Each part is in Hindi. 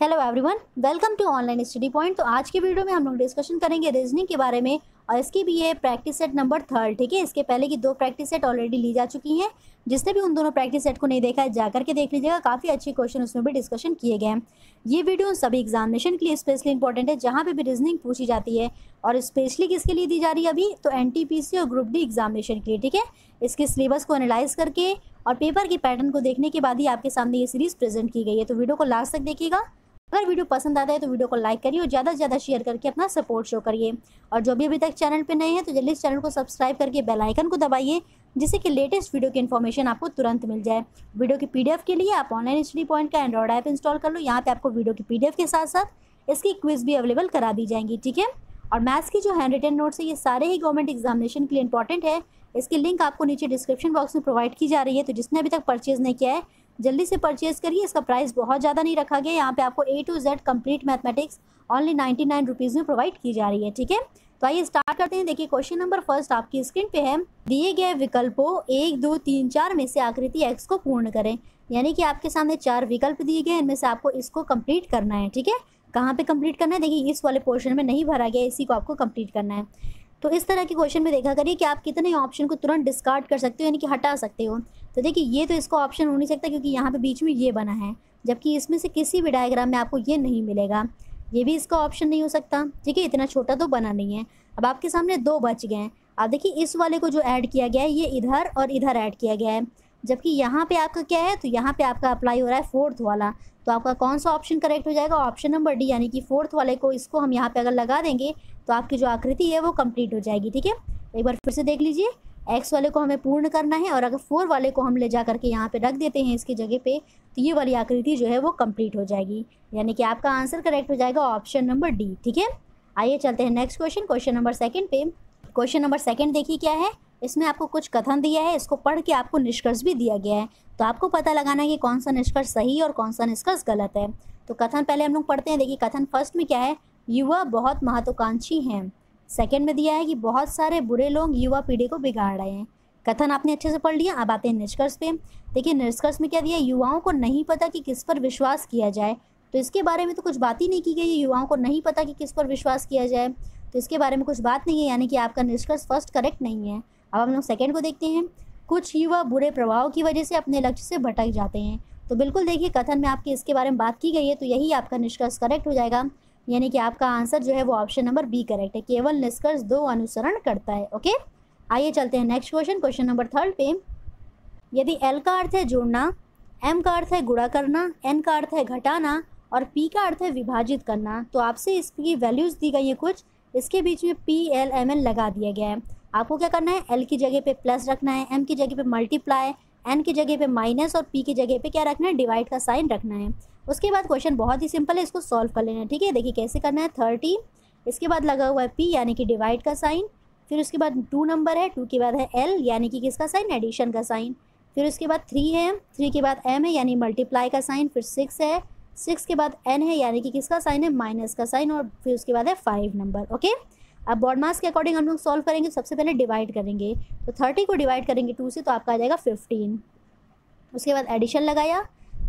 Hello everyone, welcome to online study point. तो आज की वीडियो में हम लोग डिस्कशन करेंगे रीजनिंग के बारे में और इसकी भी है प्रैक्टिस सेट नंबर 3। ठीक है, इसके पहले की 2 प्रैक्टिस सेट ऑलरेडी ली जा चुकी हैं। जिसने भी उन दोनों प्रैक्टिस सेट को नहीं देखा है जाकर के देख लीजिएगा, काफ़ी अच्छे क्वेश्चन उसमें भी डिस्कशन किए गए हैं। ये वीडियो सभी एग्जामिनेशन के लिए स्पेशली इंपॉर्टेंट है, जहाँ पे भी रीजनिंग पूछी जाती है और स्पेशली किसके लिए दी जा रही है अभी, तो NTPC और ग्रुप डी एग्जामिनेशन के लिए। ठीक है, इसके सिलेबस को एनालाइज करके और पेपर के पैटर्न को देखने के बाद ही आपके सामने ये सीरीज प्रेजेंट की गई है। तो वीडियो को लास्ट तक देखिएगा। अगर वीडियो पसंद आता है तो वीडियो को लाइक करिए और ज़्यादा से ज़्यादा शेयर करके अपना सपोर्ट शो करिए। और जो भी अभी तक चैनल पे नए हैं तो जल्दी इस चैनल को सब्सक्राइब करके बेल आइकन को दबाइए, जिससे कि लेटेस्ट वीडियो की इन्फॉर्मेशन आपको तुरंत मिल जाए। वीडियो की PDF के लिए आप ऑनलाइन स्टडी पॉइंट का एंड्रॉइड ऐप इंस्टॉल कर लो। यहाँ पे आपको वीडियो की PDF के साथ साथ इसकी क्विज भी अवेलेबल करा दी जाएंगी। ठीक है, और मैथ्स की जो हैंड रिटन नोट्स है ये सारे ही गवर्नमेंट एग्जामिनेशन के लिए इंपॉर्टेंट है। इसकी लिंक आपको नीचे डिस्क्रिप्शन बॉक्स में प्रोवाइड की जा रही है। तो जिसने अभी तक परचेज नहीं किया है जल्दी से परचेज करिए। इसका प्राइस बहुत ज़्यादा नहीं रखा गया। यहाँ पे आपको A to Z complete mathematics only 99 rupees में प्रोवाइड की जा रही है। ठीक है, तो आइए स्टार्ट करते हैं। देखिए क्वेश्चन नंबर फर्स्ट आपकी स्क्रीन पे है। दिए गए विकल्पों 1, 2, 3, 4 में से आकृति X को पूर्ण करें। यानी कि आपके सामने 4 विकल्प दिए गए, इनमें से आपको इसको कंप्लीट करना है। ठीक है, कहाँ पे कंप्लीट करना है, देखिए इस वाले पोर्शन में नहीं भरा गया, इसी को आपको कंप्लीट करना है। तो इस तरह के क्वेश्चन में देखा करिए कि आप कितने ऑप्शन को तुरंत डिस्कार्ड कर सकते हो, यानी कि हटा सकते हो। तो देखिए ये तो इसका ऑप्शन हो नहीं सकता क्योंकि यहाँ पे बीच में ये बना है, जबकि इसमें से किसी भी डायग्राम में आपको ये नहीं मिलेगा। ये भी इसका ऑप्शन नहीं हो सकता। ठीक है, इतना छोटा तो बना नहीं है। अब आपके सामने 2 बच गए हैं। अब देखिए इस वाले को जो ऐड किया गया है ये इधर और इधर ऐड किया गया है, जबकि यहाँ पे आपका क्या है, तो यहाँ पे आपका अप्लाई हो रहा है 4th वाला। तो आपका कौन सा ऑप्शन करेक्ट हो जाएगा, ऑप्शन नंबर डी, यानी कि 4th वाले को इसको हम यहाँ पे अगर लगा देंगे तो आपकी जो आकृति है वो कंप्लीट हो जाएगी। ठीक है, एक बार फिर से देख लीजिए, X वाले को हमें पूर्ण करना है और अगर 4 वाले को हम ले जा करके यहाँ पे रख देते हैं इसकी जगह पे, तो ये वाली आकृति जो है वो कंप्लीट हो जाएगी। यानी कि आपका आंसर करेक्ट हो जाएगा ऑप्शन नंबर डी। ठीक है, आइए चलते हैं नेक्स्ट क्वेश्चन, क्वेश्चन नंबर 2 पे। क्वेश्चन नंबर 2 देखिए क्या है। इसमें आपको कुछ कथन दिया है, इसको पढ़ के आपको निष्कर्ष भी दिया गया है। तो आपको पता लगाना है कि कौन सा निष्कर्ष सही और कौन सा निष्कर्ष गलत है। तो कथन पहले हम लोग पढ़ते हैं। देखिए कथन फर्स्ट में क्या है, युवा बहुत महत्वाकांक्षी हैं। सेकंड में दिया है कि बहुत सारे बुरे लोग युवा पीढ़ी को बिगाड़ रहे हैं। कथन आपने अच्छे से पढ़ लिया। अब आते हैं निष्कर्ष पे। देखिए निष्कर्ष में क्या दिया है, युवाओं को नहीं पता कि किस पर विश्वास किया जाए। तो इसके बारे में तो कुछ बात ही नहीं की गई है, युवाओं को नहीं पता कि किस पर विश्वास किया जाए, तो इसके बारे में कुछ बात नहीं है, यानी कि आपका निष्कर्ष फर्स्ट करेक्ट नहीं है। अब हम लोग सेकंड को देखते हैं। कुछ युवा बुरे प्रभाव की वजह से अपने लक्ष्य से भटक जाते हैं। तो बिल्कुल देखिए कथन में आपके इसके बारे में बात की गई है, तो यही आपका निष्कर्ष करेक्ट हो जाएगा। यानी कि आपका आंसर जो है वो ऑप्शन नंबर बी करेक्ट है। केवल निष्कर्ष 2 अनुसरण करता है। ओके, आइए चलते हैं नेक्स्ट क्वेश्चन, क्वेश्चन नंबर 3 पे। यदि L का अर्थ है जोड़ना, M का अर्थ है गुणा करना, N का अर्थ है घटाना और P का अर्थ है विभाजित करना, तो आपसे इसकी वैल्यूज़ दी गई है कुछ, इसके बीच में PLMN लगा दिया गया है। आपको क्या करना है, L की जगह पे प्लस रखना है, M की जगह पे मल्टीप्लाई, N की जगह पे माइनस और P की जगह पे क्या रखना है, डिवाइड का साइन रखना है। उसके बाद क्वेश्चन बहुत ही सिंपल है, इसको सॉल्व कर लेना है। ठीक है, देखिए कैसे करना है। 30, इसके बाद लगा हुआ है P यानी कि डिवाइड का साइन, फिर उसके बाद 2 नंबर है, 2 के बाद है L यानी कि किसका साइन, एडिशन का साइन, फिर उसके बाद 3 है, 3 के बाद M है यानी मल्टीप्लाई का साइन, फिर 6 है, 6 के बाद N है यानी कि किसका साइन है, माइनस का साइन, और फिर उसके बाद है 5 नंबर। ओके, अब बॉड मास के अकॉर्डिंग हम लोग सॉल्व करेंगे। सबसे पहले डिवाइड करेंगे, तो 30 को डिवाइड करेंगे 2 से तो आपका आ जाएगा 15। उसके बाद एडिशन लगाया,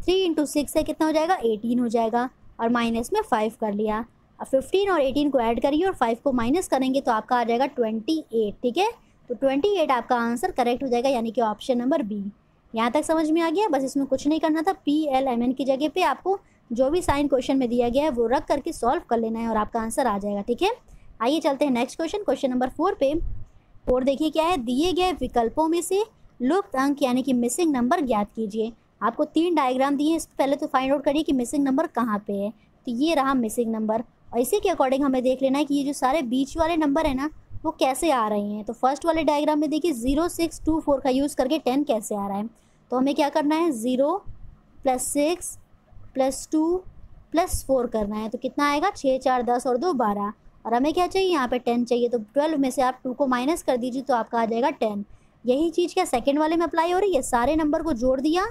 3 × 6 है, कितना हो जाएगा, 18 हो जाएगा, और माइनस में 5 कर लिया। अब 15 और 18 को ऐड करिए और 5 को माइनस करेंगे तो आपका आ जाएगा 28। ठीक है, तो 28 आपका आंसर करेक्ट हो जाएगा, यानी कि ऑप्शन नंबर बी। यहाँ तक समझ में आ गया। बस इसमें कुछ नहीं करना था, PLMN की जगह पे आपको जो भी साइन क्वेश्चन में दिया गया है वो रख करके सॉल्व कर लेना है और आपका आंसर आ जाएगा। ठीक है, आइए चलते हैं नेक्स्ट क्वेश्चन, क्वेश्चन नंबर 4 पे। और देखिए क्या है, दिए गए विकल्पों में से लुप्त अंक यानी कि मिसिंग नंबर ज्ञात कीजिए। आपको 3 डायग्राम दिए हैं, इससे पहले तो फाइंड आउट करिए कि मिसिंग नंबर कहाँ पे है। तो ये रहा मिसिंग नंबर, और इसी के अकॉर्डिंग हमें देख लेना है कि ये जो सारे बीच वाले नंबर है ना वो कैसे आ रहे हैं। तो फर्स्ट वाले डायग्राम में देखिए 0, 6, 2, 4 का यूज़ करके 10 कैसे आ रहा है। तो हमें क्या करना है, 0 + 6 + 2 + 4 करना है। तो कितना आएगा, 6, 4, 10 और 2 12, और हमें क्या चाहिए, यहाँ पे 10 चाहिए। तो 12 में से आप 2 को माइनस कर दीजिए तो आपका आ जाएगा 10। यही चीज़ क्या सेकंड वाले में अप्लाई हो रही है, सारे नंबर को जोड़ दिया,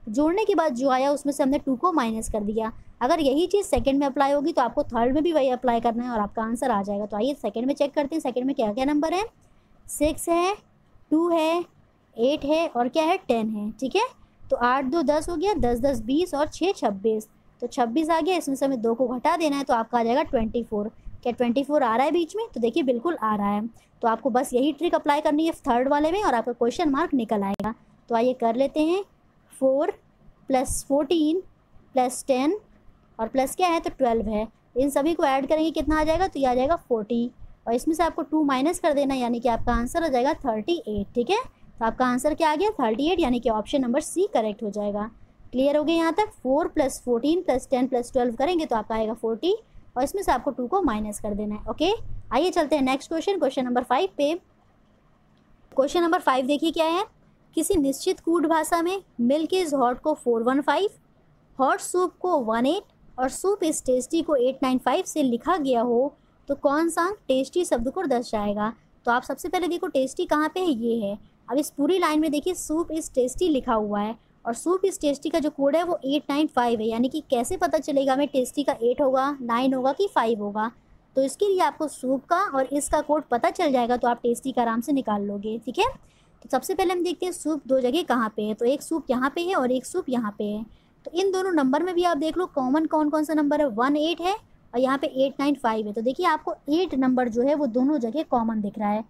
जोड़ने के बाद जो आया उसमें से हमने 2 को माइनस कर दिया। अगर यही चीज़ सेकंड में अप्लाई होगी तो आपको थर्ड में भी वही अप्लाई करना है और आपका आंसर आ जाएगा। तो आइए सेकंड में चेक करते हैं, सेकंड में क्या क्या नंबर है, 6 है, 2 है, 8 है और क्या है, 10 है। ठीक है, तो 8, 2, 10 हो गया, 10, 10, 20 और 6, 26। तो 26 आ गया, इसमें से हमें 2 को घटा देना है तो आपका आ जाएगा 24। क्या 24 आ रहा है बीच में? तो देखिए बिल्कुल आ रहा है। तो आपको बस यही ट्रिक अप्लाई करनी है थर्ड वाले में और आपका क्वेश्चन मार्क निकल आएगा। तो आइए कर लेते हैं। 4 + 14 + 10 और प्लस क्या है तो 12 है। इन सभी को ऐड करेंगे कितना आ जाएगा? तो ये आ जाएगा 40 और इसमें से आपको 2 माइनस कर देना, यानी कि आपका आंसर आ जाएगा 38। ठीक है, तो आपका आंसर क्या आ गया? 38, यानी कि ऑप्शन नंबर सी करेक्ट हो जाएगा। क्लियर हो गया यहाँ तक? 4 + 14 + 10 + 12 करेंगे तो आपका आएगा 40 और इसमें से आपको 2 को माइनस कर देना है। ओके, आइए चलते हैं नेक्स्ट क्वेश्चन, क्वेश्चन नंबर 5 पे। क्वेश्चन नंबर 5 देखिए क्या है। किसी निश्चित कूट भाषा में मिल्क इज हॉट को 415, हॉट सूप को 18 और सूप इज टेस्टी को 895 से लिखा गया हो तो कौन सा टेस्टी शब्द को दर्शाएगा? तो आप सबसे पहले देखो टेस्टी कहाँ पे है, ये है। अब इस पूरी लाइन में देखिए सूप इज टेस्टी लिखा हुआ है और सूप इज टेस्टी का जो कोड है वो 895 है, यानी कि कैसे पता चलेगा हमें टेस्टी का 8 होगा, 9 होगा कि 5 होगा? तो इसके लिए आपको सूप का और इसका कोड पता चल जाएगा तो आप टेस्टी का आराम से निकाल लोगे। ठीक है, तो सबसे पहले हम देखते हैं सूप 2 जगह कहाँ पे है। तो एक सूप यहाँ पे है और एक सूप यहाँ पे है। तो इन दोनों नंबर में भी आप देख लो कॉमन कौन कौन सा नंबर है। 18 है और यहाँ पे 895 है। तो देखिए आपको 8 नंबर जो है वो दोनों जगह कॉमन दिख रहा है।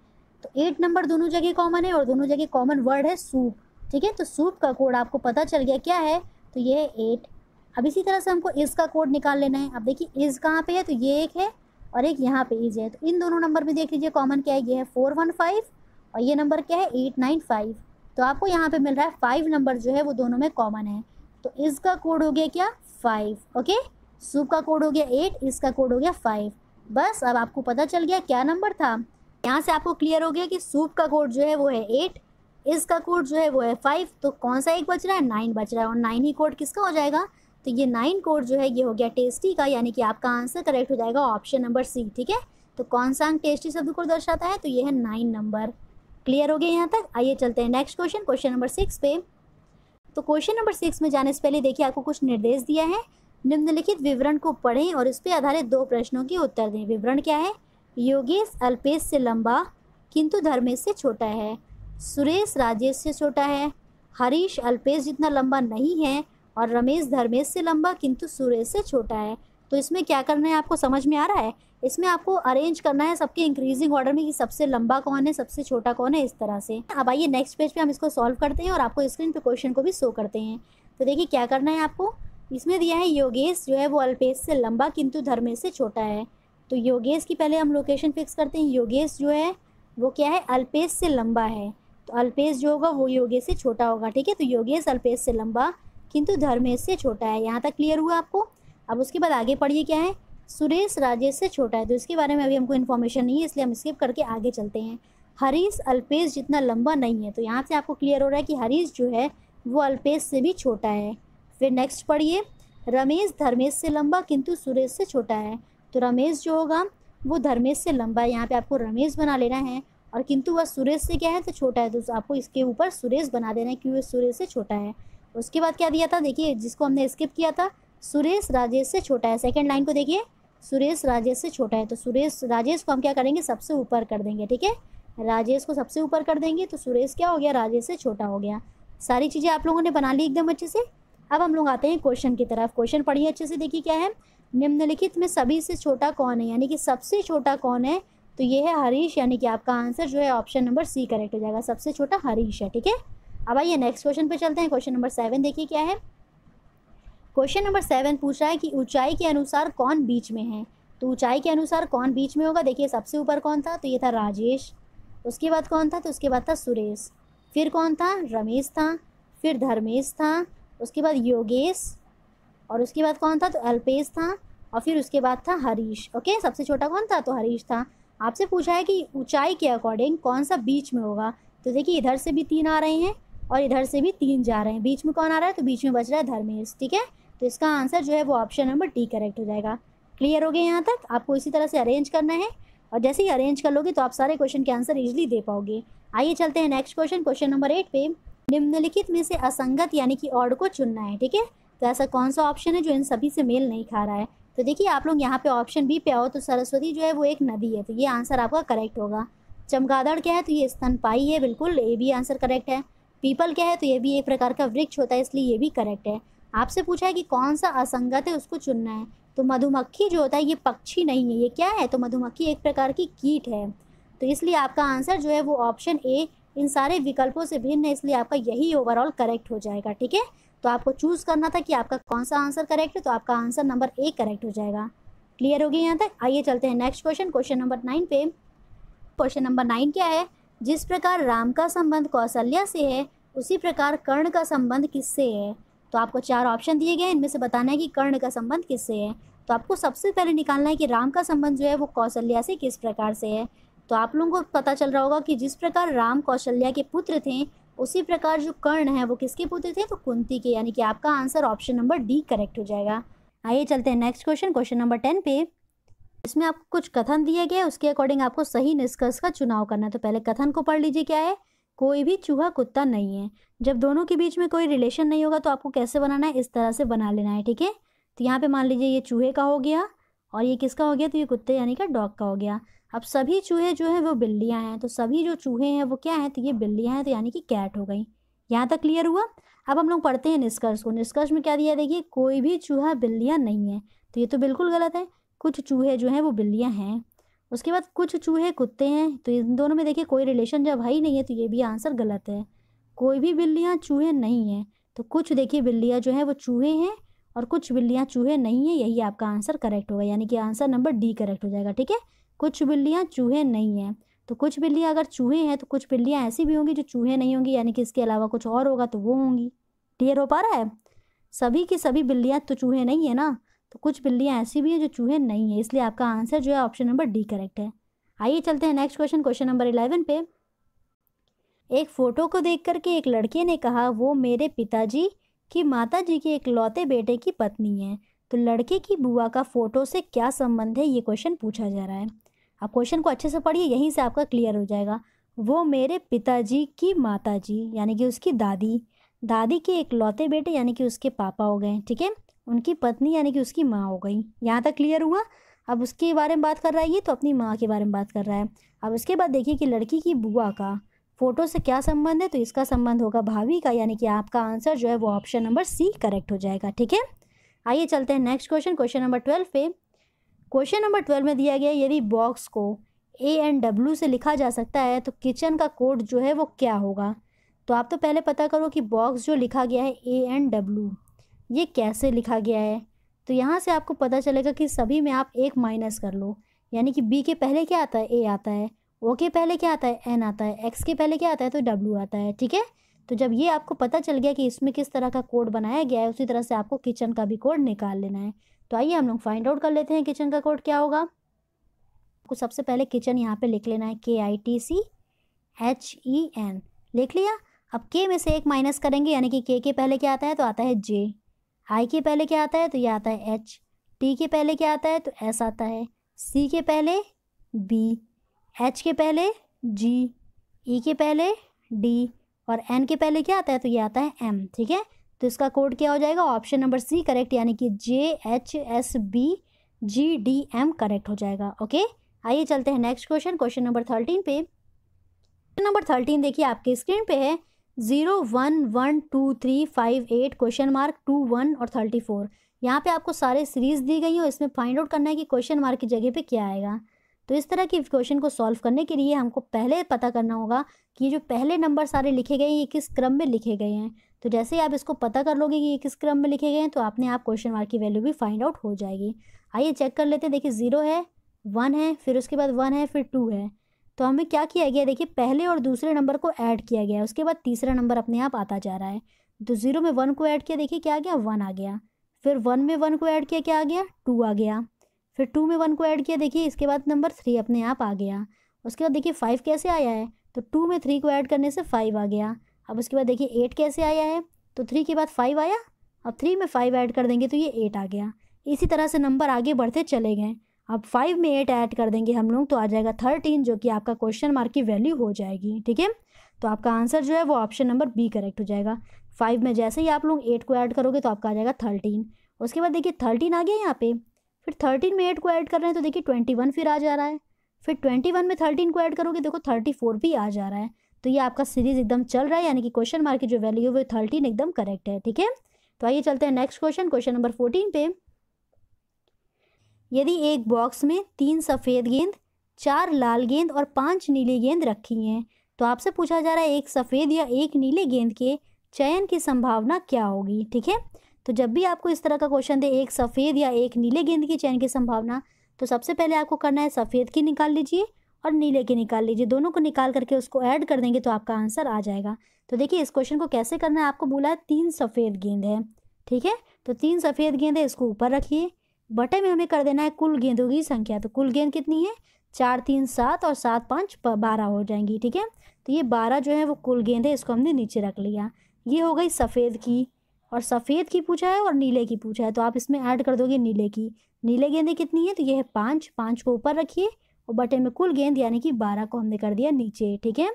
तो 8 नंबर दोनों जगह कॉमन है और दोनों जगह कॉमन वर्ड है सूप। ठीक है, तो सूप का कोड आपको पता चल गया क्या है, तो ये है 8। अब इसी तरह से हमको इज का कोड निकाल लेना है। अब देखिए इज कहाँ पे है, तो ये एक है और एक यहाँ पे इज है। तो इन दोनों नंबर में देख लीजिए कॉमन क्या है, ये है 415 और ये नंबर क्या है 895। तो आपको यहाँ पे मिल रहा है 5 नंबर जो है वो दोनों में कॉमन है। तो इसका कोड हो गया क्या 5। ओके, सूप का कोड हो गया 8, इसका कोड हो गया 5। बस अब आपको पता चल गया क्या नंबर था। यहाँ से आपको क्लियर हो गया कि सूप का कोड जो है वो है 8, इसका कोड जो है वो है 5। तो कौन सा एक बच रहा है? 9 बच रहा है और 9 ही कोड किसका हो जाएगा? तो ये 9 कोड जो है ये हो गया टेस्टी का, यानी कि आपका आंसर करेक्ट हो जाएगा ऑप्शन नंबर सी। ठीक है, तो कौन सा अंक टेस्टी शब्द को दर्शाता है? तो ये है 9 नंबर। क्लियर हो गया यहाँ तक? आइए चलते हैं नेक्स्ट क्वेश्चन, क्वेश्चन नंबर 6 पे। तो क्वेश्चन नंबर 6 में जाने से पहले देखिए आपको कुछ निर्देश दिया है। निम्नलिखित विवरण को पढ़ें और इस पर आधारित 2 प्रश्नों के उत्तर दें। विवरण क्या है? योगेश अल्पेश से लंबा किंतु धर्मेश से छोटा है, सुरेश राजेश से छोटा है, हरीश अल्पेश जितना लंबा नहीं है और रमेश धर्मेश से लंबा किंतु सुरेश से छोटा है। तो इसमें क्या करना है आपको समझ में आ रहा है? इसमें आपको अरेंज करना है सबके इंक्रीजिंग ऑर्डर में कि सबसे लंबा कौन है, सबसे छोटा कौन है, इस तरह से। अब आइए नेक्स्ट पेज पे हम इसको सॉल्व करते हैं और आपको स्क्रीन पे क्वेश्चन को भी शो करते हैं। तो देखिए क्या करना है आपको। इसमें दिया है योगेश जो है वो अल्पेश से लंबा किंतु धर्मेश से छोटा है। तो योगेश की पहले हम लोकेशन फिक्स करते हैं। योगेश जो है वो क्या है? अल्पेश से लंबा है। तो अल्पेश जो होगा वो योगेश से छोटा होगा। ठीक है, तो योगेश अल्पेश से लंबा किंतु धर्मेश से छोटा है। यहाँ तक क्लियर हुआ आपको? अब उसके बाद आगे पढ़िए क्या है। सुरेश राजेश से छोटा है। तो इसके बारे में अभी हमको इन्फॉर्मेशन नहीं है, इसलिए हम स्किप करके आगे चलते हैं। हरीश अल्पेश जितना लंबा नहीं है। तो यहाँ से आपको क्लियर हो रहा है कि हरीश जो है वो अल्पेश से भी छोटा है। फिर नेक्स्ट पढ़िए। रमेश धर्मेश से लंबा किंतु सुरेश से छोटा है। तो रमेश जो होगा वो धर्मेश से लंबा है, यहाँ पे आपको रमेश बना लेना है और किंतु वह सुरेश से क्या है तो छोटा है। तो आपको इसके ऊपर सुरेश बना देना है क्योंकि सुरेश से छोटा है। उसके बाद क्या दिया था देखिए, जिसको हमने स्किप किया था, सुरेश राजेश से छोटा है। सेकंड लाइन को देखिए, सुरेश राजेश से छोटा है। तो सुरेश राजेश को हम क्या करेंगे? सबसे ऊपर कर देंगे। ठीक है, राजेश को सबसे ऊपर कर देंगे तो सुरेश क्या हो गया? राजेश से छोटा हो गया। सारी चीज़ें आप लोगों ने बना ली एकदम अच्छे से। अब हम लोग आते हैं क्वेश्चन की तरफ। क्वेश्चन पढ़िए अच्छे से। देखिए क्या है, निम्नलिखित में सभी से छोटा कौन है, यानी कि सबसे छोटा कौन है? तो ये है हरीश, यानी कि आपका आंसर जो है ऑप्शन नंबर सी करेक्ट हो जाएगा। सबसे छोटा हरीश है। ठीक है, अब आइए नेक्स्ट क्वेश्चन पे चलते हैं। क्वेश्चन नंबर 7 देखिए क्या है। क्वेश्चन नंबर 7 पूछ रहा है कि ऊंचाई के अनुसार कौन बीच में है। तो ऊंचाई के अनुसार कौन बीच में होगा? देखिए सबसे ऊपर कौन था? तो ये था राजेश। उसके बाद कौन था? तो उसके बाद था सुरेश। फिर कौन था? रमेश था। फिर धर्मेश था। उसके बाद योगेश और उसके बाद कौन था? तो अल्पेश था और फिर उसके बाद था हरीश। ओके, सबसे छोटा कौन था? तो हरीश था। आपसे पूछा है कि ऊंचाई के अकॉर्डिंग कौन सा बीच में होगा। तो देखिए इधर से भी 3 आ रहे हैं और इधर से भी 3 जा रहे हैं। बीच में कौन आ रहा है? तो बीच में बच रहा है धर्मेश। ठीक है, तो इसका आंसर जो है वो ऑप्शन नंबर डी करेक्ट हो जाएगा। क्लियर हो गया यहाँ तक? आपको इसी तरह से अरेंज करना है और जैसे ही अरेंज कर लोगे तो आप सारे क्वेश्चन के आंसर इजीली दे पाओगे। आइए चलते हैं नेक्स्ट क्वेश्चन, क्वेश्चन नंबर 8 पे। निम्नलिखित में से असंगत यानी कि ऑड को चुनना है। ठीक है, तो ऐसा कौन सा ऑप्शन है जो इन सभी से मेल नहीं खा रहा है? तो देखिए आप लोग यहाँ पे ऑप्शन बी पे आओ तो सरस्वती जो है वो एक नदी है, तो ये आंसर आपका करेक्ट होगा। चमगादड़ क्या है? तो ये स्तनपायी है, बिल्कुल ये भी आंसर करेक्ट है। पीपल क्या है? तो ये भी एक प्रकार का वृक्ष होता है, इसलिए ये भी करेक्ट है। आपसे पूछा है कि कौन सा असंगत है उसको चुनना है। तो मधुमक्खी जो होता है ये पक्षी नहीं है, ये क्या है, तो मधुमक्खी एक प्रकार की कीट है। तो इसलिए आपका आंसर जो है वो ऑप्शन ए इन सारे विकल्पों से भिन्न है, इसलिए आपका यही ओवरऑल करेक्ट हो जाएगा। ठीक है, तो आपको चूज करना था कि आपका कौन सा आंसर करेक्ट है, तो आपका आंसर नंबर ए करेक्ट हो जाएगा। क्लियर हो गया यहाँ तक? आइए चलते हैं नेक्स्ट क्वेश्चन, क्वेश्चन नंबर 9 पे। क्वेश्चन नंबर 9 क्या है, जिस प्रकार राम का संबंध कौशल्या से है उसी प्रकार कर्ण का संबंध किससे है। तो आपको 4 ऑप्शन दिए गए हैं, इनमें से बताना है कि कर्ण का संबंध किससे है। तो आपको सबसे पहले निकालना है कि राम का संबंध जो है वो कौशल्या से किस प्रकार से है। तो आप लोगों को पता चल रहा होगा कि जिस प्रकार राम कौशल्या के पुत्र थे उसी प्रकार जो कर्ण है वो किसके पुत्र थे, तो कुंती के, यानी कि आपका answer option number D correct हो जाएगा। आइए चलते हैं नेक्स्ट क्वेश्चन, क्वेश्चन नंबर 10 पे। इसमें आपको कुछ कथन दिए गए, उसके अकॉर्डिंग आपको सही निष्कर्ष का चुनाव करना है। तो पहले कथन को पढ़ लीजिए, क्या है, कोई भी चूहा कुत्ता नहीं है। जब दोनों के बीच में कोई रिलेशन नहीं होगा तो आपको कैसे बनाना है, इस तरह से बना लेना है। ठीक है, तो यहाँ पे मान लीजिए ये चूहे का हो गया और ये किसका हो गया, तो ये कुत्ते यानी कि डॉग का हो गया। अब सभी चूहे जो हैं वो बिल्लियाँ हैं, तो सभी जो चूहे हैं वो क्या हैं, तो ये बिल्लियाँ हैं, तो यानी कि कैट हो गई। यहाँ तक क्लियर हुआ। अब हम लोग पढ़ते हैं निष्कर्ष को। निष्कर्ष में क्या दिया है, देखिए, कोई भी चूहा बिल्लियाँ नहीं है, तो ये तो बिल्कुल गलत है। कुछ चूहे जो हैं वो बिल्लियाँ हैं। उसके बाद कुछ चूहे कुत्ते हैं, तो इन दोनों में देखिए कोई रिलेशन जब है ही नहीं है, तो ये भी आंसर गलत है। कोई भी बिल्लियाँ चूहे नहीं हैं, तो कुछ देखिए बिल्लियाँ जो हैं वो चूहे हैं और कुछ बिल्लियाँ चूहे नहीं हैं, यही आपका आंसर करेक्ट होगा, यानी कि आंसर नंबर डी करेक्ट हो जाएगा। ठीक है, कुछ बिल्लियाँ चूहे नहीं हैं, तो कुछ बिल्लियाँ अगर चूहे हैं तो कुछ बिल्लियाँ ऐसी भी होंगी जो चूहे नहीं होंगी, यानी कि इसके अलावा कुछ और होगा तो वो होंगी। क्लियर हो पा रहा है? सभी की सभी बिल्लियाँ तो चूहे नहीं है ना, तो कुछ बिल्लियाँ ऐसी भी हैं जो चूहे नहीं है, इसलिए आपका आंसर जो है ऑप्शन नंबर डी करेक्ट है। आइए चलते हैं नेक्स्ट क्वेश्चन, क्वेश्चन नंबर 11 पे। एक फोटो को देख करके एक लड़के ने कहा, वो मेरे पिताजी की माताजी के इकलौते बेटे की पत्नी है। तो लड़के की बुआ का फोटो से क्या संबंध है, ये क्वेश्चन पूछा जा रहा है। आप क्वेश्चन को अच्छे से पढ़िए, यहीं से आपका क्लियर हो जाएगा। वो मेरे पिताजी की माताजी यानी कि उसकी दादी, दादी के इकलौते बेटे यानी कि उसके पापा हो गए। ठीक है, उनकी पत्नी यानी कि उसकी माँ हो गई। यहाँ तक क्लियर हुआ। अब उसके बारे में बात कर रहा है, ये तो अपनी माँ के बारे में बात कर रहा है। अब उसके बाद देखिए कि लड़की की बुआ का फोटो से क्या संबंध है, तो इसका संबंध होगा भाभी का, यानी कि आपका आंसर जो है वो ऑप्शन नंबर सी करेक्ट हो जाएगा। ठीक है, आइए चलते हैं नेक्स्ट क्वेश्चन, क्वेश्चन नंबर 12 पे। क्वेश्चन नंबर 12 में दिया गया, यदि बॉक्स को ANW से लिखा जा सकता है तो किचन का कोड जो है वो क्या होगा। तो आप तो पहले पता करो कि बॉक्स जो लिखा गया है ANW ये कैसे लिखा गया है। तो यहाँ से आपको पता चलेगा कि सभी में आप एक माइनस कर लो, यानी कि B के पहले क्या आता है, A आता है, O के पहले क्या आता है, N आता है, X के पहले क्या आता है, तो W आता है। ठीक है, तो जब ये आपको पता चल गया कि इसमें किस तरह का कोड बनाया गया है, उसी तरह से आपको किचन का भी कोड निकाल लेना है। तो आइए हम लोग फाइंड आउट कर लेते हैं किचन का कोड क्या होगा। आपको सबसे पहले किचन यहाँ पे लिख लेना है, KITCHEN लिख लिया। अब K में से एक माइनस करेंगे, यानी कि K के पहले क्या आता है, तो आता है J, I के पहले क्या आता है, तो ये आता है H, T के पहले क्या आता है, तो S आता है, C के पहले B, H के पहले G, E के पहले D और N के पहले क्या आता है, तो ये आता है M। ठीक है, तो इसका कोड क्या हो जाएगा, ऑप्शन नंबर सी करेक्ट, यानी कि JHSBGDM करेक्ट हो जाएगा। ओके, आइए चलते हैं नेक्स्ट क्वेश्चन, क्वेश्चन नंबर 13 पे। नंबर 13 देखिए आपके स्क्रीन पे है, 0 1 1 2 3 5 8 क्वेश्चन मार्क 2 1 और 34। यहाँ पे आपको सारे सीरीज दी गई हैं और इसमें फाइंड आउट करना है कि क्वेश्चन मार्क की जगह पे क्या आएगा। तो इस तरह की क्वेश्चन को सॉल्व करने के लिए हमको पहले पता करना होगा कि जो पहले नंबर सारे लिखे गए हैं ये किस क्रम में लिखे गए हैं। तो जैसे ही आप इसको पता कर लोगे कि ये किस क्रम में लिखे गए हैं, तो अपने आप क्वेश्चन मार्क की वैल्यू भी फाइंड आउट हो जाएगी। आइए चेक कर लेते हैं। देखिए 0 है, 1 है, फिर उसके बाद 1 है, फिर 2 है। तो हमें क्या किया गया, देखिए पहले और दूसरे नंबर को ऐड किया गया, उसके बाद तीसरा नंबर अपने आप आता जा रहा है। तो 0 में 1 को ऐड किया, देखिए क्या आ गया, 1 आ गया। फिर 1 में 1 को ऐड किया, क्या आ गया, 2 आ गया। फिर 2 में 1 को ऐड किया, देखिए इसके बाद नंबर 3 अपने आप आ गया। उसके बाद देखिए 5 कैसे आया है, तो 2 में 3 को ऐड करने से 5 आ गया। अब उसके बाद देखिए 8 कैसे आया है, तो 3 के बाद 5 आया, अब 3 में 5 ऐड कर देंगे तो ये 8 आ गया। इसी तरह से नंबर आगे बढ़ते चले गए। अब 5 में 8 ऐड कर देंगे हम लोग तो आ जाएगा 13, जो कि आपका क्वेश्चन मार्क की वैल्यू हो जाएगी। ठीक है, तो आपका आंसर जो है वो ऑप्शन नंबर बी करेक्ट हो जाएगा। 5 में जैसे ही आप लोग 8 को ऐड करोगे तो आपका आ जाएगा 13। उसके बाद देखिए 13 आ गया यहाँ पे, फिर 13 में 8 को ऐड कर रहे हैं तो देखिए 21 फिर आ जा रहा है। फिर 21 में 13 को ऐड करोगे, देखो 34 भी आ जा रहा है। तो ये आपका सीरीज एकदम चल रहा है, यानी कि क्वेश्चन मार्क की जो वैल्यू है वो 13 एकदम करेक्ट है। ठीक है, तो आइए चलते हैं नेक्स्ट क्वेश्चन, क्वेश्चन नंबर 14 पे। यदि एक बॉक्स में 3 सफ़ेद गेंद, 4 लाल गेंद और 5 नीली गेंद रखी हैं, तो आपसे पूछा जा रहा है एक सफ़ेद या एक नीले गेंद के चयन की संभावना क्या होगी। ठीक है, तो जब भी आपको इस तरह का क्वेश्चन दे एक सफ़ेद या एक नीले गेंद की चयन की संभावना, तो सबसे पहले आपको करना है सफ़ेद की निकाल लीजिए और नीले की निकाल लीजिए। दोनों को निकाल करके उसको ऐड कर देंगे तो आपका आंसर आ जाएगा। तो देखिए इस क्वेश्चन को कैसे करना है, आपको बोला है 3 सफ़ेद गेंद है। ठीक है, तो 3 सफ़ेद गेंद है, इसको ऊपर रखिए। बटे में हमें कर देना है कुल गेंदों की संख्या। तो कुल गेंद कितनी है, 4 3 7 और 7 5 12 हो जाएंगी। ठीक है, तो ये 12 जो है वो कुल गेंद है, इसको हमने नीचे रख लिया। ये हो गई सफ़ेद की, और सफ़ेद की पूछा है और नीले की पूछा है, तो आप इसमें ऐड कर दोगे नीले की। नीले गेंदें कितनी है, तो ये है 5, 5 को ऊपर रखिए और बटे में कुल गेंद यानी कि 12 को हमने कर दिया नीचे। ठीक है,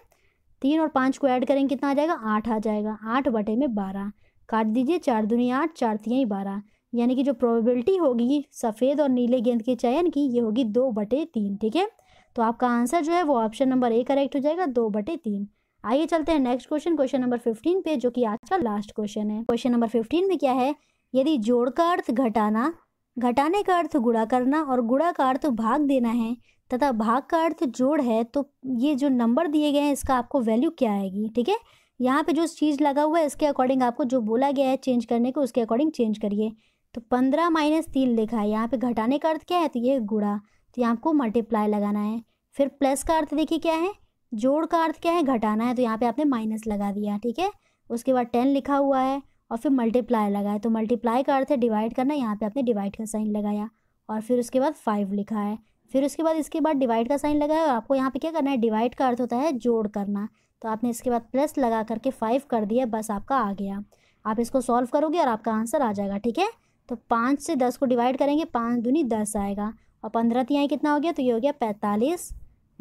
3 और 5 को ऐड करेंगे कितना आ जाएगा, 8 आ जाएगा। 8 बटे में 12 काट दीजिए, 4 दूनी 8, 4 तियाई 12, यानी कि जो प्रोबेबिलिटी होगी सफ़ेद और नीले गेंद के चयन की, ये होगी 2/3। ठीक है, तो आपका आंसर जो है वो ऑप्शन नंबर ए करेक्ट हो जाएगा, 2/3। आइए चलते हैं नेक्स्ट क्वेश्चन, क्वेश्चन नंबर 15 पे, जो कि आज का लास्ट क्वेश्चन है। क्वेश्चन नंबर 15 में क्या है, यदि जोड़ का अर्थ घटाना, घटाने का अर्थ गुणा करना और गुणा का अर्थ भाग देना है तथा भाग का अर्थ जोड़ है, तो ये जो नंबर दिए गए हैं इसका आपको वैल्यू क्या आएगी। ठीक है, यहाँ पे जो चीज़ लगा हुआ है इसके अकॉर्डिंग आपको जो बोला गया है चेंज करने को, उसके अकॉर्डिंग चेंज करिए। तो 15 - 3 लिखा है, यहाँ पे घटाने का अर्थ क्या है, तो ये गुणा, तो यहाँ आपको मल्टीप्लाई लगाना है। फिर प्लस का अर्थ देखिए क्या है, जोड़ का अर्थ क्या है, घटाना है, तो यहाँ पे आपने माइनस लगा दिया। ठीक है, उसके बाद 10 लिखा हुआ है और फिर मल्टीप्लाई लगा है, तो मल्टीप्लाई का अर्थ है डिवाइड करना, यहाँ पे आपने डिवाइड का साइन लगाया। और फिर उसके बाद 5 लिखा है, फिर उसके बाद इसके बाद डिवाइड का साइन लगाया और आपको यहाँ पे क्या करना है, डिवाइड का अर्थ होता है जोड़ करना, तो आपने इसके बाद प्लस लगा करके 5 कर दिया, बस आपका आ गया। आप इसको सॉल्व करोगे और आपका आंसर आ जाएगा। ठीक है, तो 5 से 10 को डिवाइड करेंगे, 5 दूनी 10 आएगा और 15 तिहाई कितना हो गया, तो ये हो गया 45 -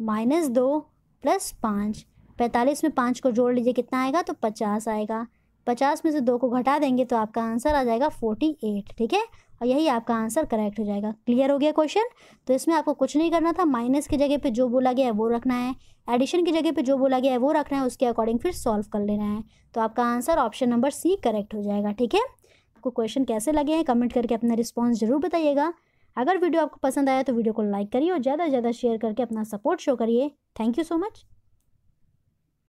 2 + 5। 45 में 5 को जोड़ लीजिए, कितना आएगा, तो 50 आएगा। 50 में से 2 को घटा देंगे तो आपका आंसर आ जाएगा 48। ठीक है, और यही आपका आंसर करेक्ट हो जाएगा। क्लियर हो गया क्वेश्चन। तो इसमें आपको कुछ नहीं करना था, माइनस की जगह पे जो बोला गया है वो रखना है, एडिशन की जगह पे जो बोला गया है वो रखना है, उसके अकॉर्डिंग फिर सॉल्व कर लेना है। तो आपका answer option number C correct हो जाएगा। ठीक है, आपको क्वेश्चन कैसे लगे हैं कमेंट करके अपना रिस्पॉन्स जरूर बताइएगा। अगर वीडियो आपको पसंद आया तो वीडियो को लाइक करिए और ज़्यादा से ज़्यादा शेयर करके अपना सपोर्ट शो करिए। Thank you so much.